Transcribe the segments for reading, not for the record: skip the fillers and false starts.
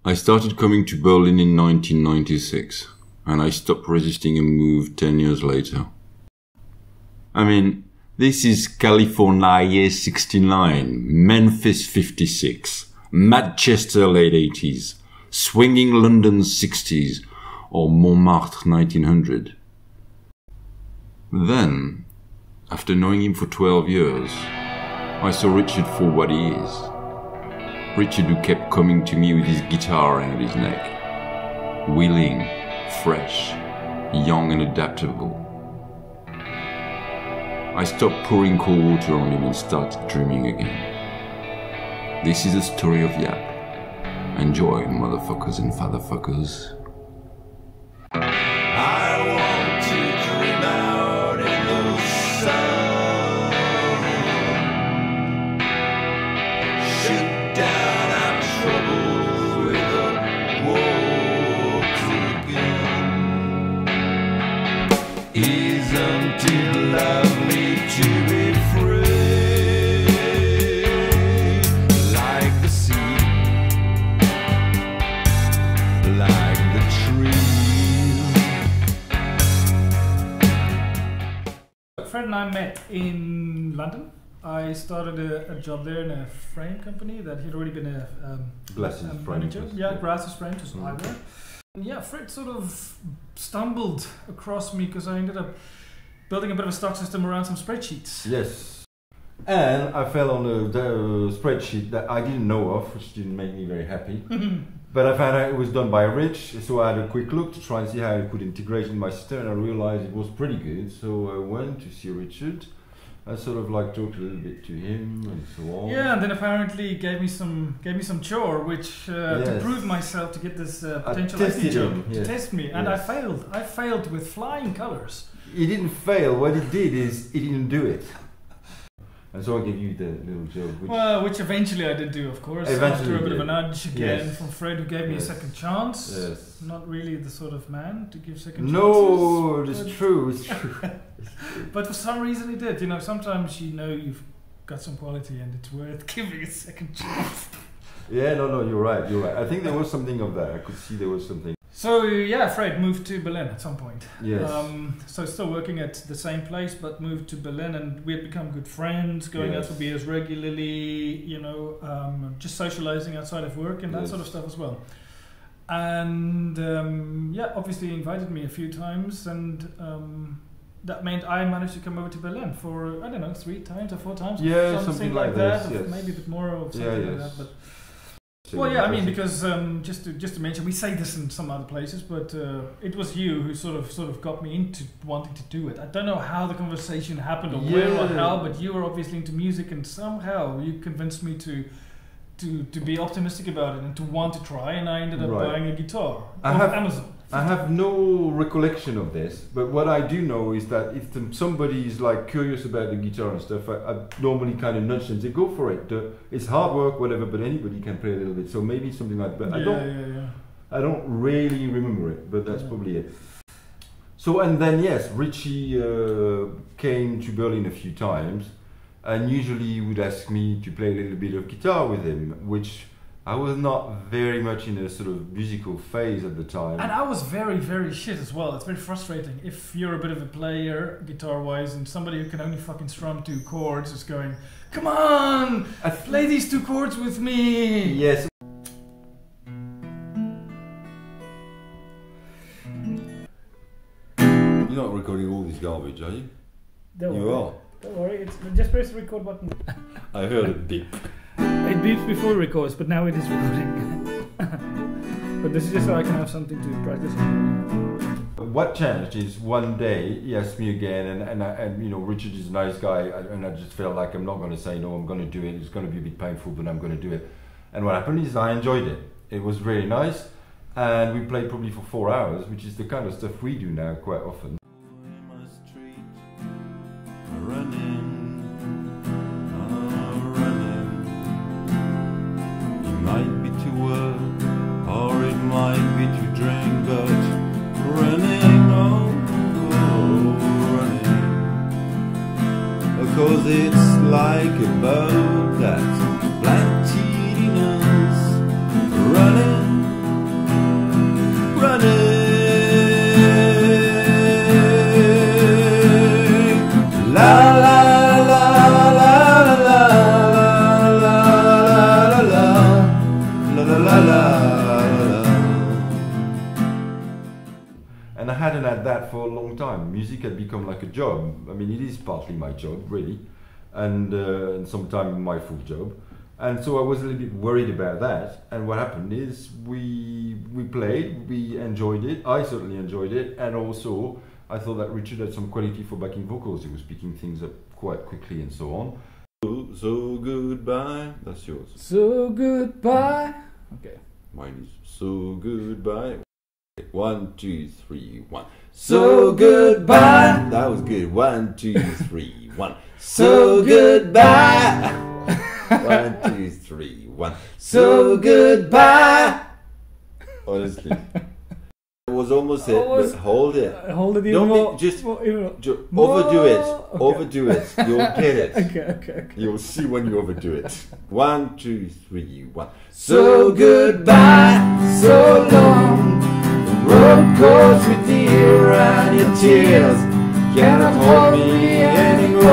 I started coming to Berlin in 1996, and I stopped resisting and moved 10 years later. I mean, this is California 69, Memphis 56, Manchester late 80s, swinging London 60s, or Montmartre 1900. Then, after knowing him for 12 years, I saw Richard for what he is. Richard who kept coming to me with his guitar around his neck. Willing, fresh, young and adaptable. I stopped pouring cold water on him and started dreaming again. This is the story of Yap. Enjoy, motherfuckers and fatherfuckers. I want to dream out in the sun. Shoot down our troubles with a water gun. Isn't it lovely to be free, like the sea, like the trees? Fred and I met in London. I started a job there in a frame company that he'd already been a Glasses frame. manager. Yeah, glasses frame to eyewear. Yeah, Fred sort of stumbled across me because I ended up building a bit of a stock system around some spreadsheets. Yes. And I fell on the spreadsheet that I didn't know of, which didn't make me very happy. But I found out it was done by Rich, so I had a quick look to try and see how I could integrate in my system, and I realized it was pretty good. So I went to see Richard. I sort of like talked a little bit to him and so on. Yeah, and then apparently gave me some chore, which to Yes. prove myself to get this potential tested IT job him, to yes. test me, and Yes. I failed. I failed with flying colours. He didn't fail. What he did is he didn't do it. And so I gave you the little joke. Which eventually I did do, of course, Eventually after a bit you of a did. nudge again Yes. from Fred, who gave me a Yes. second chance. Yes. Not really the sort of man to give second No, chances. it's true. It's true. But for some reason he did. You know, sometimes you know you've got some quality and it's worth giving a second chance. Yeah, no, you're right. You're right. I think there was something of that. I could see there was something. So yeah, Fred moved to Berlin at some point. Yes. So still working at the same place, but moved to Berlin, and we had become good friends, going out Yes. for beers regularly. You know, just socializing outside of work and that Yes. sort of stuff as well. And yeah, obviously invited me a few times, and that meant I managed to come over to Berlin for, I don't know, 3 times or 4 times. Yeah, something like that, this, or yes. maybe a bit more or something Yeah, like yes. that. But well, yeah, I mean, because just to mention, we say this in some other places, but it was you who sort of got me into wanting to do it. I don't know how the conversation happened or where or Yeah. how, but you were obviously into music, and somehow you convinced me to be optimistic about it and to want to try, and I ended up Right. buying a guitar I on have- Amazon. I have no recollection of this, but what I do know is that if somebody is like curious about the guitar and stuff, I normally kind of nudge them, say go for it. It's hard work, whatever, but anybody can play a little bit. So maybe something like that. But I don't really remember it, but that's probably it. So and then yes, Richie came to Berlin a few times, and usually he would ask me to play a little bit of guitar with him, which I was not very much in a sort of musical phase at the time. And I was very, very shit as well. It's very frustrating if you're a bit of a player, guitar-wise, and somebody who can only fucking strum 2 chords is going, "Come on, play these 2 chords with me." Yes. You're not recording all this garbage, are you? Don't You worry. are. Don't worry. It's just press the record button. I heard it beep. It beeps before it records, but now it is recording. But this is just so I can have something to practice. What changed is one day he asked me again, and you know, Richard is a nice guy, and I just felt like I'm not going to say no, I'm going to do it. It's going to be a bit painful, but I'm going to do it. And what happened is I enjoyed it. It was really nice, and we played probably for 4 hours, which is the kind of stuff we do now quite often. Might be to work, or it might be to drink, but running, oh, running. Because it's like a boat that's black cheating us, running, la la. And I hadn't had that for a long time. Music had become like a job. I mean, it is partly my job, really, and sometimes my full job. And so I was a little bit worried about that. And what happened is we played, we enjoyed it. I certainly enjoyed it, and also I thought that Richard had some quality for backing vocals. He was picking things up quite quickly and so on. So goodbye. That's yours. So goodbye. Okay. Mine is so goodbye. 1, 2, 3, 1. So goodbye. That was good. 1, 2, 3, 1. So goodbye. 1, 2, 3, 1. So goodbye. Honestly, it was almost it. But hold it. Hold it even Don't more. just more. overdo it. Okay. Overdo it. You'll get it. Okay. You'll see when you overdo it. 1, 2, 3, 1. So goodbye. So long. The road goes with you and your tears cannot hold me anymore.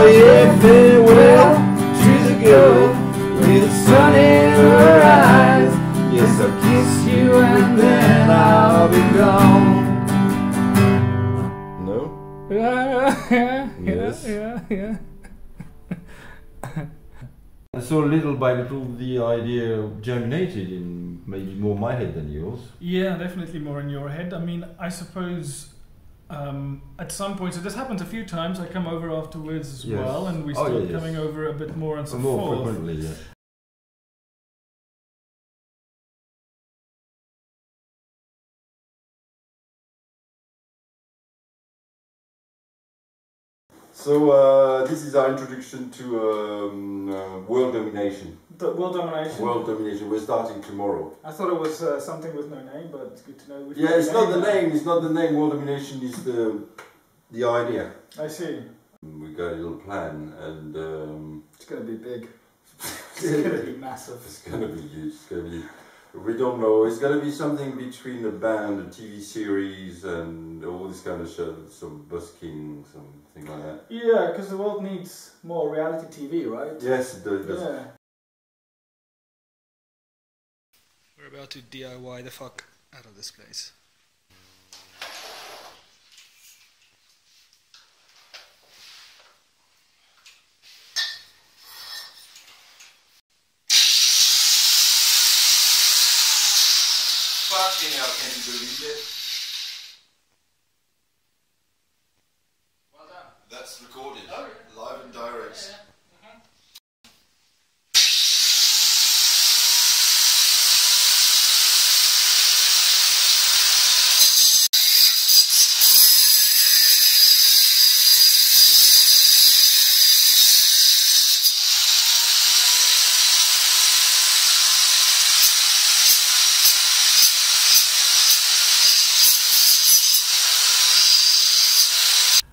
If it will, she's a girl with the sun in her eyes. Yes, I'll kiss you and then I'll be gone. No? Yeah. And so little by little the idea germinated in maybe more my head than yours. Yeah, definitely more in your head. I mean, I suppose at some point, so this happens a few times, I come over afterwards as well, and we start coming over a bit more and so more forth. Frequently, yeah. So this is our introduction to world domination. World domination? World domination. We're starting tomorrow. I thought it was something with no name, but it's good to know. Yeah, it's not the name. It's not the name. World domination is the idea. I see. We got a little plan, and it's going to be big. It's going to be massive. It's going to be huge. It's going to be. We don't know. It's going to be something between a band, a TV series, and all this kind of shit. Some busking, something like that. Yeah, because the world needs more reality TV, right? Yes, it does. Yeah. We're about to DIY the fuck out of this place. Fucking hell, can you believe it? Well done. That's recorded, Oh, yeah. live and direct. Yeah.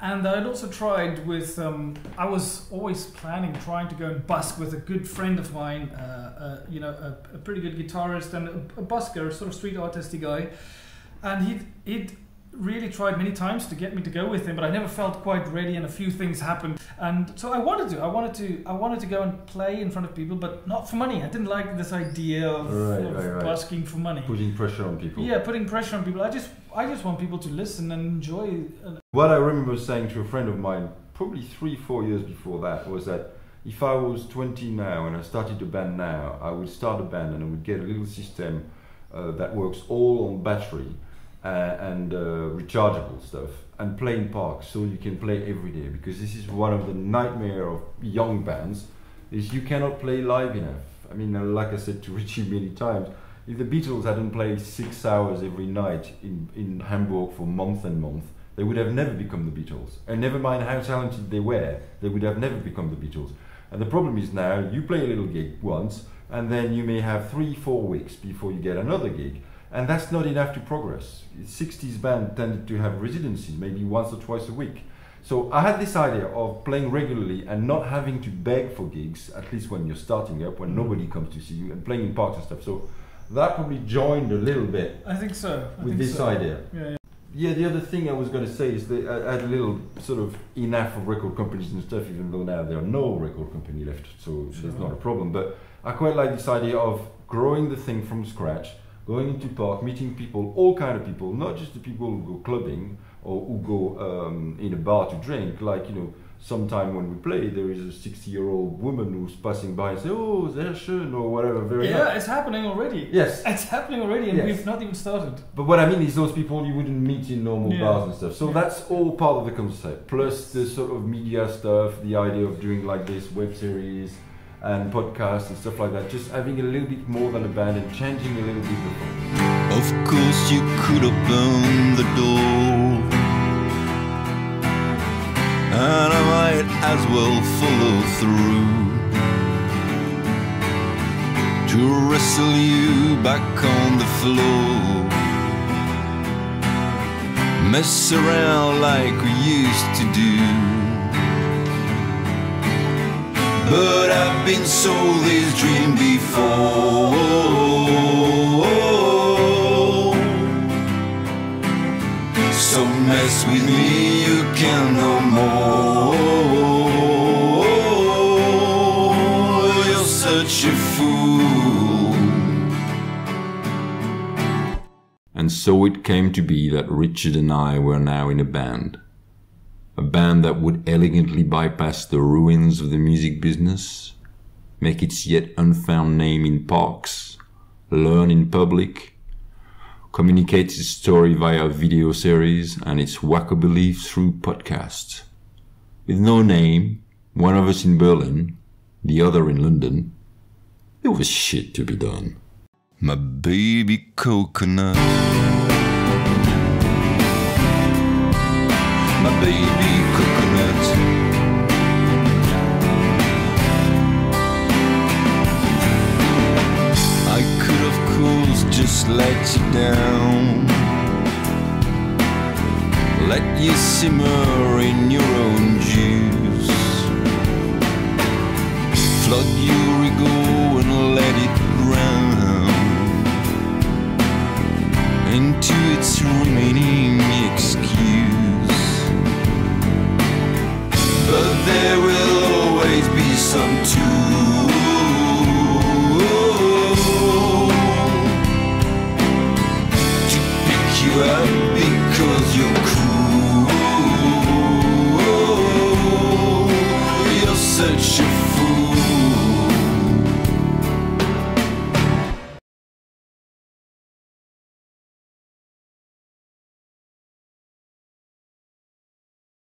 And I'd also tried with, I was always trying to go and busk with a good friend of mine, you know, a pretty good guitarist and a busker, sort of street artisty guy. And he'd really tried many times to get me to go with him, but I never felt quite ready, and a few things happened. And so I wanted to go and play in front of people, but not for money. I didn't like this idea of busking for money. Putting pressure on people. Yeah, putting pressure on people. I just want people to listen and enjoy. What I remember saying to a friend of mine, probably 3-4 years before that, was that if I was 20 now and I started a band now, I would start a band and I would get a little system that works all on battery and rechargeable stuff, and play in parks, so you can play every day, because this is one of the nightmare of young bands, is you cannot play live enough. I mean, like I said to Richie many times, if the Beatles hadn't played 6 hours every night in Hamburg for months and months, they would have never become the Beatles. And never mind how talented they were, they would have never become the Beatles. And the problem is now, you play a little gig once, and then you may have 3-4 weeks before you get another gig. And that's not enough to progress. 60s band tended to have residencies, maybe once or twice a week. So I had this idea of playing regularly and not having to beg for gigs, at least when you're starting up, when nobody comes to see you, and playing in parks and stuff. So that probably joined a little bit. I think so. With this idea. Yeah. Yeah, the other thing I was going to say is that I had a little sort of enough of record companies and stuff, even though now there are no record company left, so there's not a problem. But I quite like this idea of growing the thing from scratch, going into park, meeting people, all kind of people, not just the people who go clubbing or who go in a bar to drink. Like, you know, sometime when we play, there is a 60-year-old woman who's passing by and say, "Oh, sehr schön," or whatever. Very Yeah, nice. it's happening already. Yes. It's happening already, and Yes. we've not even started. But what I mean is those people you wouldn't meet in normal Yeah. bars and stuff. So Yeah. that's all part of the concept. Plus the sort of media stuff, the idea of doing like this web series and podcasts and stuff like that. Just having a little bit more than a band and changing a little bit the focus. Of course you could have burned the door, and I might as well follow through to wrestle you back on the floor, mess around like we used to do. But I've been sold this dream before, so mess with me, you can no more. You're such a fool. And so it came to be that Richard and I were now in a band. A band that would elegantly bypass the ruins of the music business, make its yet unfound name in parks, learn in public, communicate its story via video series and its wacko beliefs through podcasts. With no name, one of us in Berlin, the other in London, there was shit to be done. My baby coconut, my baby coconut. I could of course just let you down, let you simmer in your own juice, flood your ego and let it drown into its remaining